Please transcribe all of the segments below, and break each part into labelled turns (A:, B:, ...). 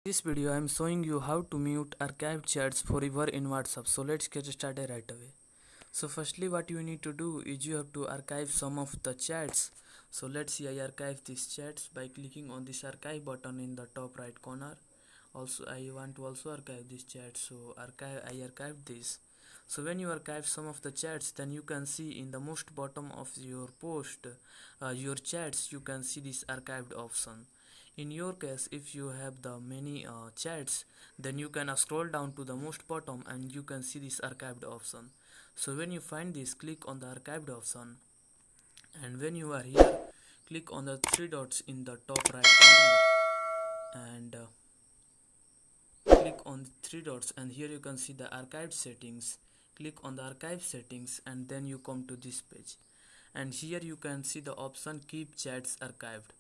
A: This video I am showing you how to mute archived chats forever in WhatsApp. So let's get started right away. So firstly what you need to do is you have to archive some of the chats. So let's see, I archive these chats by clicking on this archive button in the top right corner. Also I want to also archive this chat, so I archive this. So when you archive some of the chats, then you can see in the most bottom of your post, your chats, you can see this archived option. In your case, if you have the many chats, then you can scroll down to the most bottom and you can see this archived option. So when you find this, click on the archived option, and when you are here, click on the three dots in the top right corner and click on the three dots, and here you can see the archived settings. Click on the archive settings and then you come to this page, and here you can see the option keep chats archived.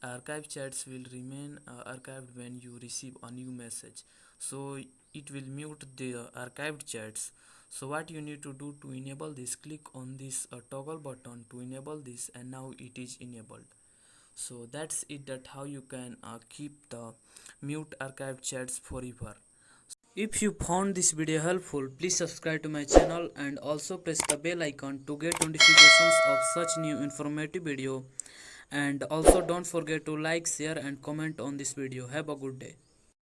A: Archive chats will remain archived when you receive a new message, so it will mute the archived chats. So what you need to do to enable this, click on this toggle button to enable this, and now it is enabled. So that's it, that how you can keep the mute archive chats forever. If you found this video helpful, please subscribe to my channel and also press the bell icon to get notifications of such new informative video. And also don't forget to like, share and comment on this video. Have a good day.